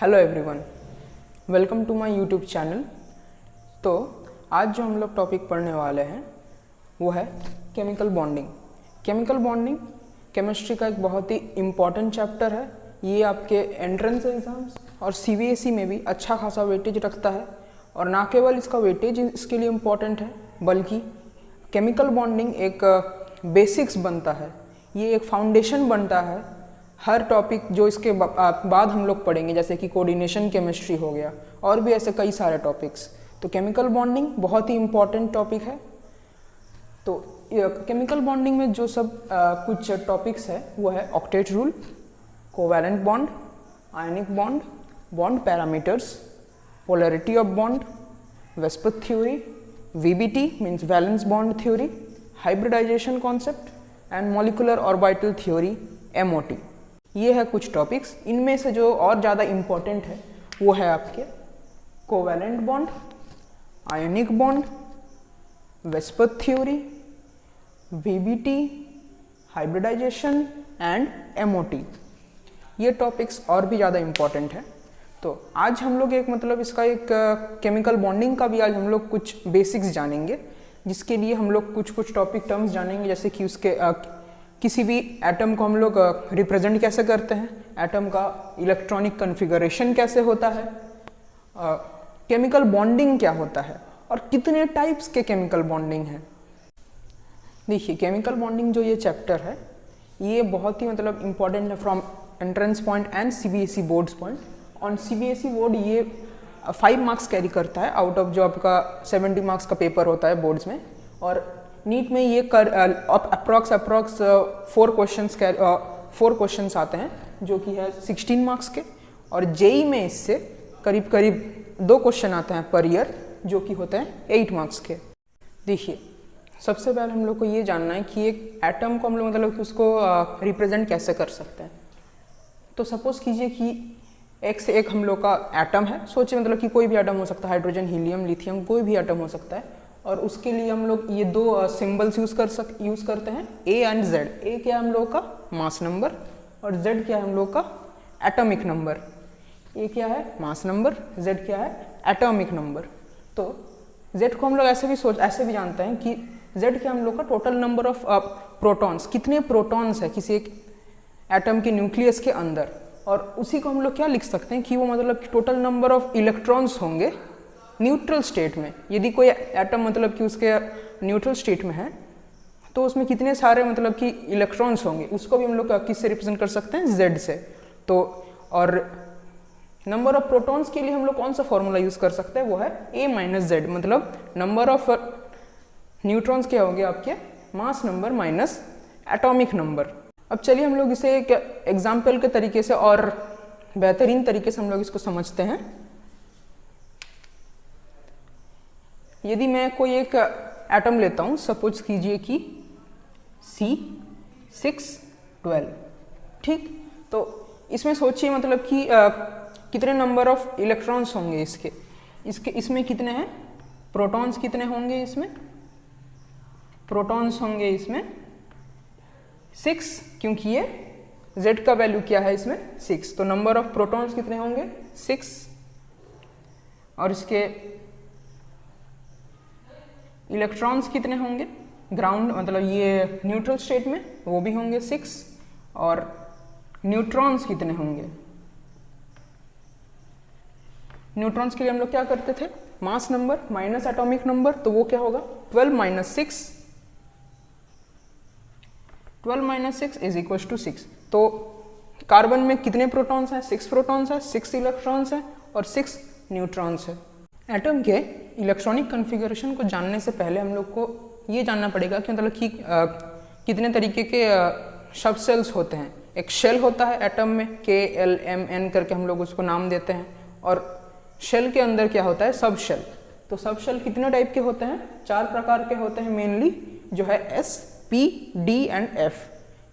Hello everyone, welcome to my YouTube channel. तो आज जो हम लोग टॉपिक पढ़ने वाले हैं वो है chemical bonding. Chemical bonding chemistry का एक बहुत ही इम्पॉर्टेंट चैप्टर है। ये आपके एंट्रेंस एग्जाम्स और सीबीएसई में भी अच्छा खासा वेटेज रखता है। और ना केवल इसका वेटेज इसके लिए इम्पॉर्टेंट है, बल्कि केमिकल बॉन्डिंग एक बेसिक्स बनता है, ये एक फाउंडेशन बनता है हर टॉपिक जो इसके बाद हम लोग पढ़ेंगे, जैसे कि कोऑर्डिनेशन केमिस्ट्री हो गया और भी ऐसे कई सारे टॉपिक्स। तो केमिकल बॉन्डिंग बहुत ही इम्पॉर्टेंट टॉपिक है। तो केमिकल बॉन्डिंग में जो सब कुछ टॉपिक्स है वो है octet rule, covalent bond, ionic bond, bond parameters, polarity of bond, VSEPR theory, VBT means valence bond theory, hybridisation concept and molecular orbital theory MOT। ये है कुछ टॉपिक्स। इनमें से जो और ज़्यादा इम्पोर्टेंट है वो है आपके covalent bond, ionic bond, VSEPR theory, VBT, hybridisation and MOT। ये टॉपिक्स और भी ज़्यादा इम्पोर्टेंट है। तो आज हम लोग इसका एक केमिकल बॉन्डिंग का भी आज हम लोग कुछ बेसिक्स जानेंगे, जिसके लिए हम लोग कुछ टॉपिक टर्म्स जानेंगे, जैसे कि उसके किसी भी एटम को हम लोग रिप्रेजेंट कैसे करते हैं, एटम का इलेक्ट्रॉनिक कॉन्फ़िगरेशन कैसे होता है, केमिकल बॉन्डिंग क्या होता है और कितने टाइप्स के केमिकल बॉन्डिंग है। देखिए, केमिकल बॉन्डिंग जो ये चैप्टर है ये बहुत ही इम्पॉर्टेंट है from entrance point and CBSE boards point. On CBSE board ये 5 मार्क्स कैरी करता है आउट ऑफ जो आपका 70 मार्क्स का पेपर होता है बोर्ड्स में। और नीट में ये अप्रॉक्स 4 क्वेश्चंस आते हैं जो कि है 16 मार्क्स के। और जेई में इससे करीब 2 क्वेश्चन आते हैं पर ईयर जो कि होते हैं 8 मार्क्स के। देखिए, सबसे पहले हम लोग को ये जानना है कि एक एटम को हम लोग कि उसको रिप्रेजेंट कैसे कर सकते हैं। तो सपोज कीजिए कि एक से एक हम लोग का एटम है। सोचिए कि कोई भी एटम हो सकता है, हाइड्रोजन, हीलियम, लिथियम, कोई भी एटम हो सकता है। और उसके लिए हम लोग ये 2 सिंबल्स यूज़ करते हैं, A एंड Z। A क्या है हम लोग का मास नंबर और Z क्या है हम लोग का एटॉमिक नंबर। A क्या है मास नंबर, Z क्या है एटॉमिक नंबर। तो Z को हम लोग ऐसे भी जानते हैं कि Z क्या हम लोग का टोटल नंबर ऑफ प्रोटॉन्स, कितने प्रोटॉन्स है किसी एक एटम के न्यूक्लियस के अंदर। और उसी को हम लोग क्या लिख सकते हैं कि वो टोटल नंबर ऑफ इलेक्ट्रॉन्स होंगे न्यूट्रल स्टेट में। यदि कोई एटम कि उसके न्यूट्रल स्टेट में है तो उसमें कितने सारे कि इलेक्ट्रॉन्स होंगे, उसको भी हम लोग किससे रिप्रेजेंट कर सकते हैं, Z से। तो और नंबर ऑफ प्रोटॉन्स के लिए हम लोग कौन सा फॉर्मूला यूज कर सकते हैं, वो है A - Z। Number of neutrons क्या हो गया आपके mass number minus atomic number. अब चलिए हम लोग इसे एक एग्जाम्पल के तरीके से और बेहतरीन तरीके से हम लोग इसको समझते हैं। यदि मैं कोई एक एटम लेता हूं, सपोज कीजिए कि C612, ठीक। तो इसमें सोचिए कि कितने नंबर ऑफ इलेक्ट्रॉन्स होंगे इसमें कितने हैं प्रोटॉन्स, कितने होंगे इसमें प्रोटॉन्स होंगे इसमें 6, क्योंकि ये Z का वैल्यू क्या है इसमें 6। तो नंबर ऑफ प्रोटॉन्स कितने होंगे 6। और इसके इलेक्ट्रॉन्स कितने होंगे ग्राउंड ये न्यूट्रल स्टेट में, वो भी होंगे 6। और न्यूट्रॉन्स कितने होंगे, न्यूट्रॉन्स के लिए हम लोग क्या करते थे, mass number minus atomic number. तो वो क्या होगा 12 - 6, 12 - 6 इज इक्वल टू 6। तो कार्बन में कितने प्रोटॉन्स हैं, 6 प्रोटॉन्स हैं, 6 इलेक्ट्रॉन्स हैं और 6 न्यूट्रॉन्स हैं। एटम के इलेक्ट्रॉनिक कॉन्फ़िगरेशन को जानने से पहले हम लोग को ये जानना पड़ेगा कि कितने तरीके के सब सेल्स होते हैं। एक शेल होता है एटम में, KLMN करके हम लोग उसको नाम देते हैं। और शेल के अंदर क्या होता है सब शेल। तो सब शेल कितने टाइप के होते हैं, 4 प्रकार के होते हैं मेनली, जो है S, P, D and F।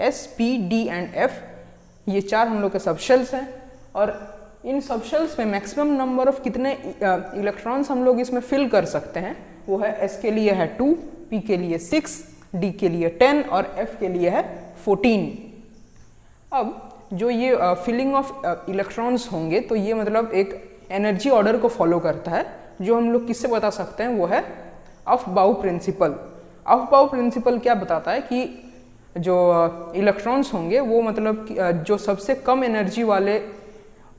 S, P, D and F ये 4 हम लोग के सब शेल्स हैं। और इन सब शेल्स में मैक्सिमम नंबर ऑफ कितने इलेक्ट्रॉन्स हम लोग इसमें फिल कर सकते हैं, वो है S के लिए है 2, P के लिए 6, D के लिए 10 और F के लिए है 14। अब जो ये फिलिंग ऑफ इलेक्ट्रॉन्स होंगे तो ये मतलब एक एनर्जी ऑर्डर को फॉलो करता है, जो हम लोग किससे बता सकते हैं, वो है अफबाउ प्रिंसिपल। अफबाउ प्रिंसिपल क्या बताता है कि जो इलेक्ट्रॉन्स होंगे वो मतलब जो सबसे कम एनर्जी वाले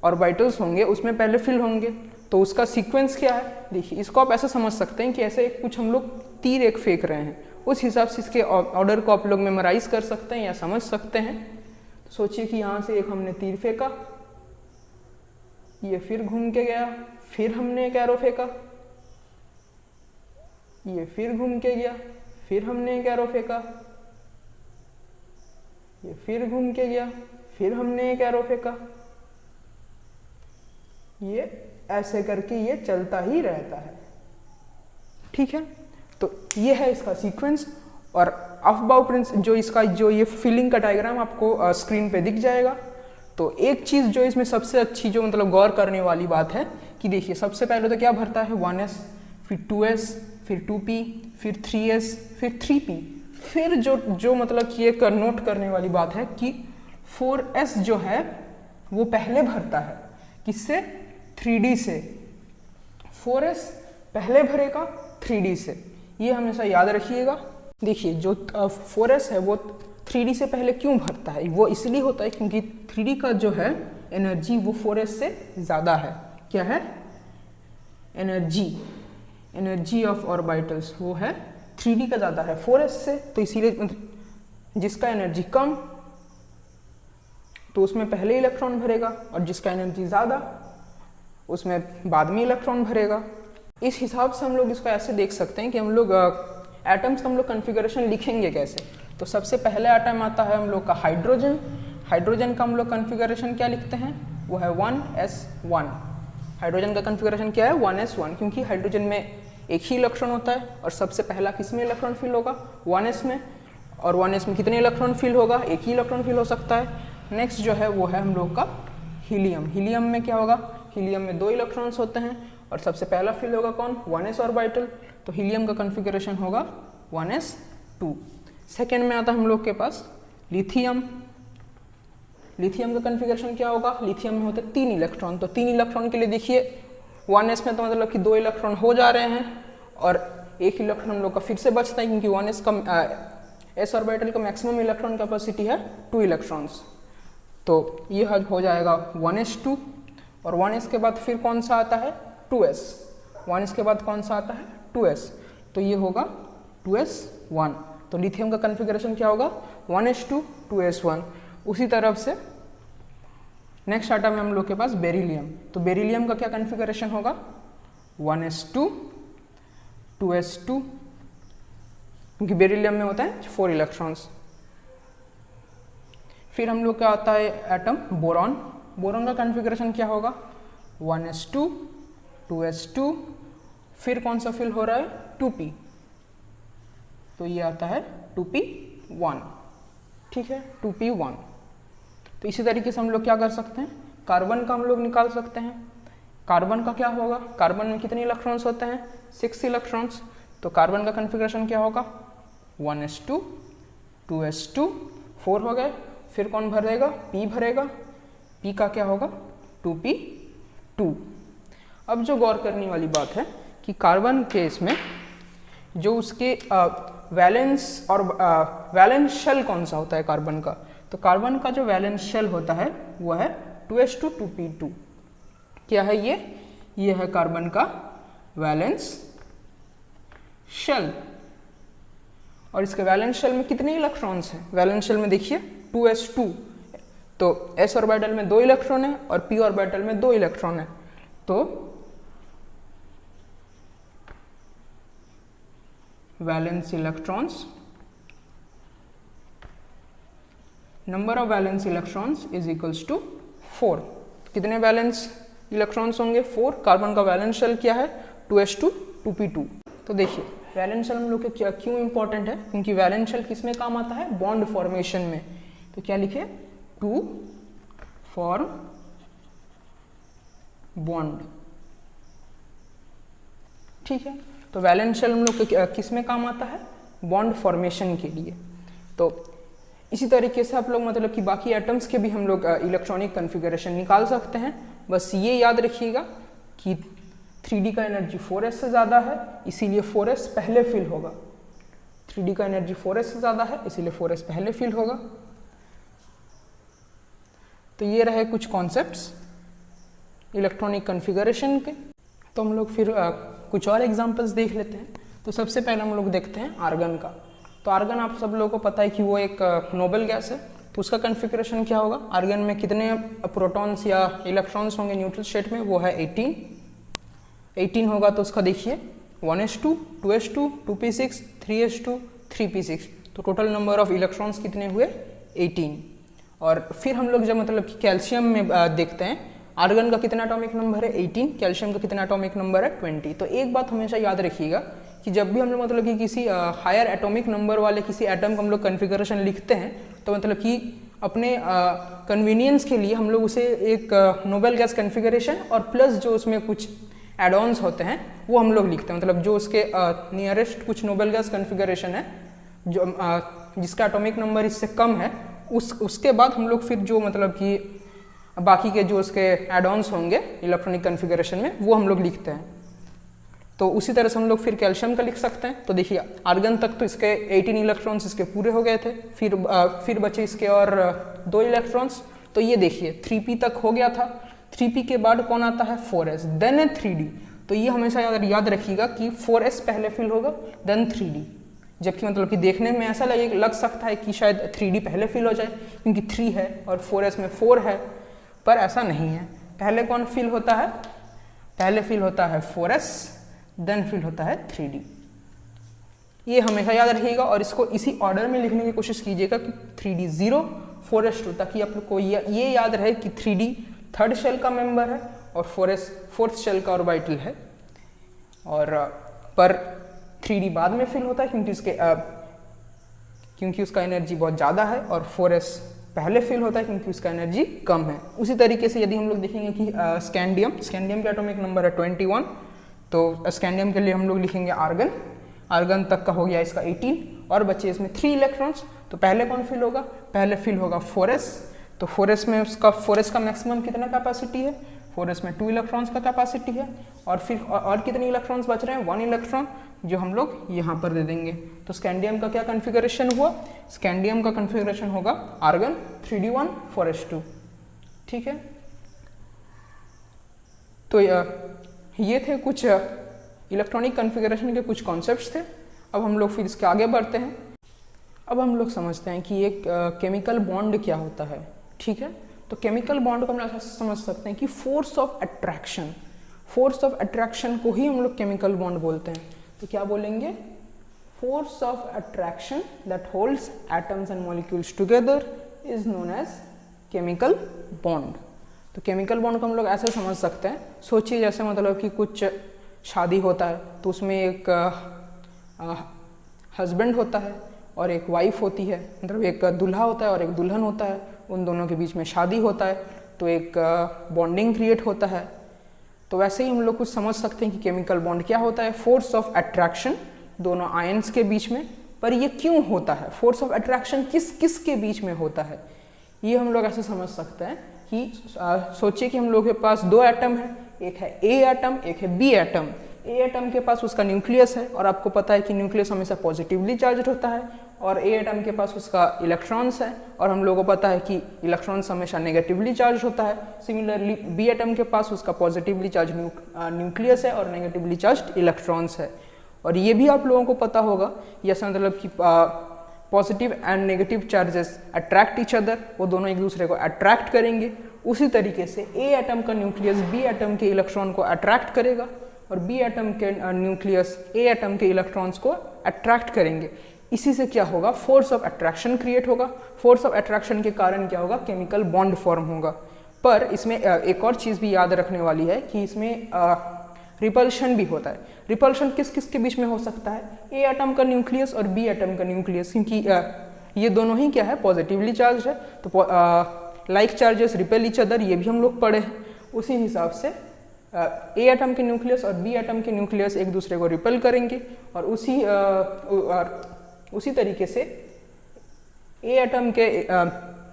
ऑर्बिटल्स होंगे उसमें पहले फिल होंगे। तो उसका सीक्वेंस क्या है, देखिए इसको आप ऐसा समझ सकते हैं कि ऐसे कुछ हम लोग तीर एक फेंक रहे हैं, उस हिसाब से इसके ऑर्डर को आप लोग मेमोराइज कर सकते हैं या समझ सकते हैं। तो सोचिए कि यहाँ से एक हमने तीर फेंका, ये फिर घूम के गया, फिर हमने एक एरो फेंका, ये फिर घूम के गया, फिर हमने एक एरो फेंका, ये फिर घूम के गया, फिर हमने एक एरो फेंका, ये ऐसे करके ये चलता ही रहता है। ठीक है, तो ये है इसका सीक्वेंस। और अफबाउ प्रिंसिपल जो ये फिलिंग का डायग्राम आपको स्क्रीन पे दिख जाएगा। तो एक चीज़ जो इसमें सबसे अच्छी जो मतलब गौर करने वाली बात है कि देखिए सबसे पहले तो क्या भरता है 1s, फिर 2s, फिर 2p, फिर 3s, फिर 3p, फिर जो मतलब कि एक नोट करने वाली बात है कि 4s जो है वो पहले भरता है, किससे, 3d से। 4s पहले भरेगा 3d से, ये हमेशा याद रखिएगा। देखिए जो 4s है वो 3d से पहले क्यों भरता है, वो इसलिए होता है क्योंकि 3d का जो है एनर्जी वो 4s से ज़्यादा है। क्या है, एनर्जी ऑफ ऑर्बिटल्स वो है 3d का ज़्यादा है 4s से। तो इसीलिए जिसका एनर्जी कम तो उसमें पहले इलेक्ट्रॉन भरेगा, और जिसका एनर्जी ज़्यादा उसमें बाद में इलेक्ट्रॉन भरेगा। इस हिसाब से हम लोग इसको ऐसे देख सकते हैं कि हम लोग एटम्स का हम लोग कन्फिगरेशन लिखेंगे कैसे। तो सबसे पहले एटम आता है हम लोग का हाइड्रोजन। हाइड्रोजन का हम लोग कन्फिगरेशन क्या लिखते हैं, वो है 1s1। हाइड्रोजन का कन्फिगरेशन क्या है, 1s1, क्योंकि हाइड्रोजन में एक ही इलेक्ट्रॉन होता है और सबसे पहला किस में इलेक्ट्रॉन फिल होगा, 1s में। और 1s में कितने इलेक्ट्रॉन फिल होगा, एक ही इलेक्ट्रॉन फिल हो सकता है। नेक्स्ट जो है वो है हम लोग का हीलियम। हीलियम में क्या होगा, हीलियम में 2 इलेक्ट्रॉन्स होते हैं और सबसे पहला फिल होगा कौन, 1s ऑर्बिटल। तो हीलियम का कन्फिगरेशन होगा 1s2। सेकेंड में आता है हम लोग के पास लिथियम। लिथियम का कन्फिगरेशन क्या होगा, लिथियम में होते हैं 3 इलेक्ट्रॉन। तो 3 इलेक्ट्रॉन के लिए देखिए 1s में तो मतलब कि 2 इलेक्ट्रॉन हो जा रहे हैं और एक इलेक्ट्रॉन हम लोग का फिर से बचता है, क्योंकि 1s का एस ऑर्बिटल का मैक्सिमम इलेक्ट्रॉन कैपेसिटी है 2 इलेक्ट्रॉन्स। तो ये हो जाएगा 1s2। और 1s के बाद फिर कौन सा आता है, 2s। 1s के बाद कौन सा आता है, 2s। तो ये होगा 2s1। तो लिथियम का कन्फिगरेशन क्या होगा, 1s2 2s1। उसी तरफ से नेक्स्ट आइटम है हम लोग के पास बेरिलियम। तो बेरिलियम का क्या कन्फिगरेशन होगा, 1s2 2s2, क्योंकि बेरिलियम में होता है 4 इलेक्ट्रॉन्स। फिर हम लोग का आता है एटम बोरॉन। बोरॉन का कन्फिगरेशन क्या होगा, 1s2 2s2, फिर कौन सा फिल हो रहा है, 2p। तो ये आता है 2p1। ठीक है, 2p1। तो इसी तरीके से हम लोग क्या कर सकते हैं, कार्बन का हम लोग निकाल सकते हैं। कार्बन का क्या होगा, कार्बन में कितने इलेक्ट्रॉन्स होते हैं, 6 इलेक्ट्रॉन्स। तो कार्बन का कन्फिगरेशन क्या होगा, 1s2 2s2, 4 हो गए। फिर कौन भरेगा, p भरेगा। p का क्या होगा, 2p2। अब जो गौर करने वाली बात है कि कार्बन के इसमें जो उसके वैलेंस और वैलेंस शेल कौन सा होता है कार्बन का, तो कार्बन का जो वैलेंस शेल होता है वो है 2s2 2p2। क्या है ये है कार्बन का वैलेंस शेल। और इसके वैलेंस शेल में कितने इलेक्ट्रॉन्स हैं, वैलेंस शेल में देखिए 2s2। तो s ऑर्बिटल में 2 इलेक्ट्रॉन है और p ऑर्बिटल में 2 इलेक्ट्रॉन है। तो valence electrons, number of valence electrons is equals to 4। कितने वैलेंस इलेक्ट्रॉन्स होंगे, 4। कार्बन का वैलेंस शेल क्या है, 2s2 2p2। तो देखिए वैलेंस शेल हम लोग के क्यों इंपॉर्टेंट है, क्योंकि वैलेंस शेल किस में काम आता है, बॉन्ड फॉर्मेशन में। तो क्या लिखे, टू फॉर्म बॉन्ड। ठीक है, तो वैलेंस शेल हम लोग किस में काम आता है, बॉन्ड फॉर्मेशन के लिए। तो इसी तरीके से आप लोग मतलब कि बाकी एटम्स के भी हम लोग इलेक्ट्रॉनिक कन्फिगरेशन निकाल सकते हैं। बस ये याद रखिएगा कि 3D का एनर्जी 4s से ज़्यादा है, इसीलिए 4s पहले फिल होगा। 3D का एनर्जी 4s से ज़्यादा है, इसीलिए 4s पहले फिल होगा। तो ये रहे कुछ कॉन्सेप्ट्स इलेक्ट्रॉनिक कन्फिगरेशन के। तो हम लोग फिर कुछ और एग्जांपल्स देख लेते हैं। तो सबसे पहले हम लोग देखते हैं आर्गन का। तो आर्गन आप सब लोगों को पता है कि वो एक नोबल गैस है। तो उसका कन्फिगरेशन क्या होगा, आर्गन में कितने प्रोटॉन्स या इलेक्ट्रॉन्स होंगे न्यूट्रल स्टेट में, वो है 18 होगा। तो उसका देखिए 1s2, 2s2, 2p6, 3s2, 3p6। तो टोटल नंबर ऑफ इलेक्ट्रॉन्स कितने हुए, 18। और फिर हम लोग जब मतलब कि कैल्शियम में देखते हैं, आर्गन का कितना एटॉमिक नंबर है, 18, कैल्शियम का कितना एटॉमिक नंबर है, 20। तो एक बात हमेशा याद रखिएगा कि जब भी हम लोग मतलब कि किसी हायर एटॉमिक नंबर वाले किसी एटम का हम लोग कन्फिगरेशन लिखते हैं, तो मतलब कि अपने कन्वीनियंस के लिए हम लोग उसे एक नोबल गैस कन्फिगरेशन और प्लस जो उसमें कुछ एडॉन्स होते हैं वो हम लोग लिखते हैं। मतलब जो उसके नियरेस्ट कुछ नोबल गैस कन्फिगरेशन है जो जिसका एटॉमिक नंबर इससे कम है, उसके बाद हम लोग फिर जो मतलब कि बाकी के जो उसके एडॉन्स होंगे इलेक्ट्रॉनिक कन्फिगरेशन में वो हम लोग लिखते हैं। तो उसी तरह से हम लोग फिर कैल्शियम का लिख सकते हैं। तो देखिए आर्गन तक तो इसके 18 इलेक्ट्रॉन्स इसके पूरे हो गए थे, फिर बचे इसके और 2 इलेक्ट्रॉन्स। तो ये देखिए 3p तक हो गया था, 3p के बाद कौन आता है, 4s, देन है 3d। तो ये हमेशा याद रखिएगा कि 4s पहले फिल होगा देन 3d। जबकि मतलब कि देखने में ऐसा लग सकता है कि शायद 3d पहले फिल हो जाए क्योंकि 3 है और 4s में 4 है, पर ऐसा नहीं है। पहले कौन फिल होता है, पहले फिल होता है 4s, देन फिल होता है 3d। ये हमेशा याद रखिएगा और इसको इसी ऑर्डर में लिखने की कोशिश कीजिएगा कि 3d 0, 4s 2, ताकि आप लोग को ये याद रहे कि 3d थर्ड शेल का मेंबर है और 4s फोर्थ शेल का ऑर्बिटल है। और पर 3d बाद में फिल होता है क्योंकि उसका एनर्जी बहुत ज़्यादा है, और 4s पहले फिल होता है क्योंकि उसका एनर्जी कम है। उसी तरीके से यदि हम लोग देखेंगे कि स्कैंडियम का एटॉमिक नंबर है 21, तो स्कैंडियम के लिए हम लोग लिखेंगे आर्गन तक का हो गया इसका 18 और बचे इसमें 3 इलेक्ट्रॉन्स। तो पहले कौन फिल होगा, पहले फिल होगा 4s। तो 4s में उसका 4s का मैक्सिमम कितना कैपेसिटी है, 4s में 2 इलेक्ट्रॉन्स का कैपेसिटी है। और फिर और कितने इलेक्ट्रॉन्स बच रहे हैं, 1 इलेक्ट्रॉन, जो हम लोग यहाँ पर दे देंगे। तो स्कैंडियम का क्या कन्फिगरेशन हुआ, स्कैंडियम का कन्फिगरेशन होगा आर्गन 3d1 4s2। ठीक है, तो ये थे कुछ इलेक्ट्रॉनिक कन्फिगरेशन के कुछ कॉन्सेप्ट्स थे। अब हम लोग फिर इसके आगे बढ़ते हैं। अब हम लोग समझते हैं कि एक केमिकल बॉन्ड क्या होता है। ठीक है, तो केमिकल बॉन्ड को हम ऐसा समझ सकते हैं कि फोर्स ऑफ अट्रैक्शन को ही हम लोग केमिकल बॉन्ड बोलते हैं। तो क्या बोलेंगे, force of attraction that holds atoms and molecules together is known as chemical bond. तो केमिकल बॉन्ड को हम लोग ऐसे समझ सकते हैं, सोचिए जैसे मतलब कि कुछ शादी होता है तो उसमें एक हस्बैंड होता है और एक वाइफ होती है, मतलब एक दूल्हा होता है और एक दुल्हन होता है, उन दोनों के बीच में शादी होता है तो एक बॉन्डिंग क्रिएट होता है। तो वैसे ही हम लोग कुछ समझ सकते हैं कि केमिकल बॉन्ड क्या होता है, फोर्स ऑफ अट्रैक्शन दोनों आयंस के बीच में। पर ये क्यों होता है, फोर्स ऑफ अट्रैक्शन किस के बीच में होता है, ये हम लोग ऐसे समझ सकते हैं कि सोचिए कि हम लोग के पास 2 एटम है, एक है ए एटम, एक है बी एटम। ए एटम के पास उसका न्यूक्लियस है और आपको पता है कि न्यूक्लियस हमेशा पॉजिटिवली चार्ज होता है, और ए एटम के पास उसका इलेक्ट्रॉन्स है और हम लोगों को पता है कि इलेक्ट्रॉन्स हमेशा नेगेटिवली चार्ज होता है। सिमिलरली बी एटम के पास उसका पॉजिटिवली चार्ज न्यूक्लियस है और नेगेटिवली चार्ज इलेक्ट्रॉन्स है। और ये भी आप लोगों को पता होगा, ऐसा मतलब कि positive and negative charges attract each other, वो दोनों एक दूसरे को अट्रैक्ट करेंगे। उसी तरीके से ए एटम का न्यूक्लियस बी एटम के इलेक्ट्रॉन को अट्रैक्ट करेगा और बी एटम के न्यूक्लियस ए एटम के इलेक्ट्रॉन्स को अट्रैक्ट करेंगे। इसी से क्या होगा, फोर्स ऑफ अट्रैक्शन क्रिएट होगा। फोर्स ऑफ अट्रैक्शन के कारण क्या होगा, केमिकल बॉन्ड फॉर्म होगा। पर इसमें एक और चीज़ भी याद रखने वाली है कि इसमें रिपल्शन भी होता है। रिपल्शन किस किस के बीच में हो सकता है, ए एटम का न्यूक्लियस और बी एटम का न्यूक्लियस, क्योंकि ये दोनों ही क्या है, पॉजिटिवली चार्ज है। तो like charges repel each other, ये भी हम लोग पढ़े हैं। उसी हिसाब से ए एटम के न्यूक्लियस और बी एटम के न्यूक्लियस एक दूसरे को रिपेल करेंगे और उसी तरीके से ए एटम के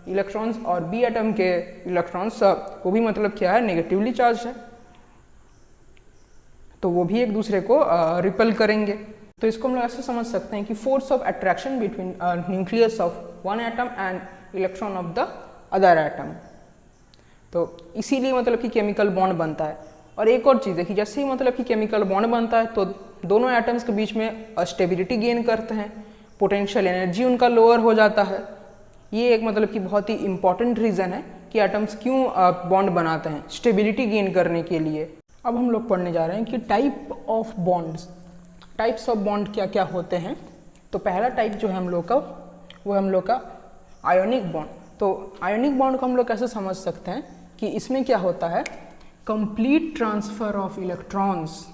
इलेक्ट्रॉन्स और बी एटम के इलेक्ट्रॉन्स वो भी मतलब क्या है, नेगेटिवली चार्ज है, तो वो भी एक दूसरे को रिपल करेंगे। तो इसको हम लोग ऐसे समझ सकते हैं कि force of attraction between nucleus of one atom and electron of the other atom. तो इसीलिए मतलब कि केमिकल बॉन्ड बनता है। और एक और चीज़ है कि जैसे ही मतलब कि केमिकल बॉन्ड बनता है तो दोनों एटम्स के बीच में स्टेबिलिटी गेन करते हैं, पोटेंशियल एनर्जी उनका लोअर हो जाता है। ये एक मतलब कि बहुत ही इंपॉर्टेंट रीज़न है कि एटम्स क्यों बॉन्ड बनाते हैं, स्टेबिलिटी गेन करने के लिए। अब हम लोग पढ़ने जा रहे हैं कि type of bonds, types of bond क्या क्या होते हैं। तो पहला टाइप जो है हम लोग का, वो हम लोग का आयोनिक बॉन्ड। तो आयोनिक बॉन्ड को हम लोग कैसे समझ सकते हैं कि इसमें क्या होता है, कंप्लीट ट्रांसफर ऑफ इलेक्ट्रॉन्स।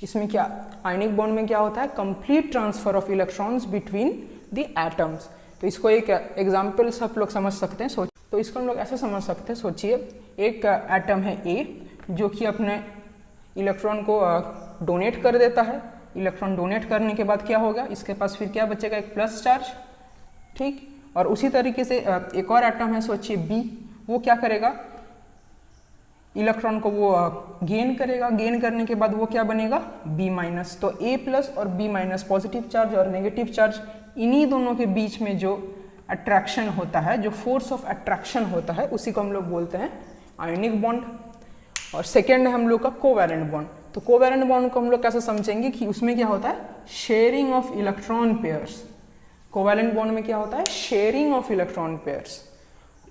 इसमें क्या, आयोनिक बॉन्ड में क्या होता है, complete transfer of electrons between the atoms. तो इसको एक एग्जाम्पल से आप लोग समझ सकते हैं। तो इसको हम लोग ऐसे समझ सकते हैं, सोचिए एक एटम है ए जो कि अपने इलेक्ट्रॉन को डोनेट कर देता है। इलेक्ट्रॉन डोनेट करने के बाद क्या होगा, इसके पास फिर क्या बचेगा, एक प्लस चार्ज, ठीक। और उसी तरीके से एक और एटम है, सोचिए बी, वो क्या करेगा, इलेक्ट्रॉन को वो गेन करेगा। गेन करने के बाद वो क्या बनेगा, बी माइनस। तो ए प्लस और बी माइनस, पॉजिटिव चार्ज और नेगेटिव चार्ज, इन्हीं दोनों के बीच में जो अट्रैक्शन होता है, जो फोर्स ऑफ अट्रैक्शन होता है, उसी को हम लोग बोलते हैं आयोनिक बॉन्ड। और सेकेंड है हम लोग का कोवैलेंट बॉन्ड। तो कोवैलेंट बॉन्ड को हम लोग कैसे समझेंगे कि उसमें क्या होता है, sharing of electron pairs. Covalent bond में क्या होता है, sharing of electron pairs.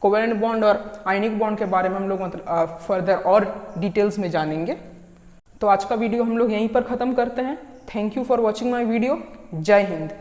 Covalent bond और आयनिक बॉन्ड के बारे में हम लोग मतलब फर्दर और डिटेल्स में जानेंगे। तो आज का वीडियो हम लोग यहीं पर ख़त्म करते हैं। Thank you for watching my video. जय हिंद।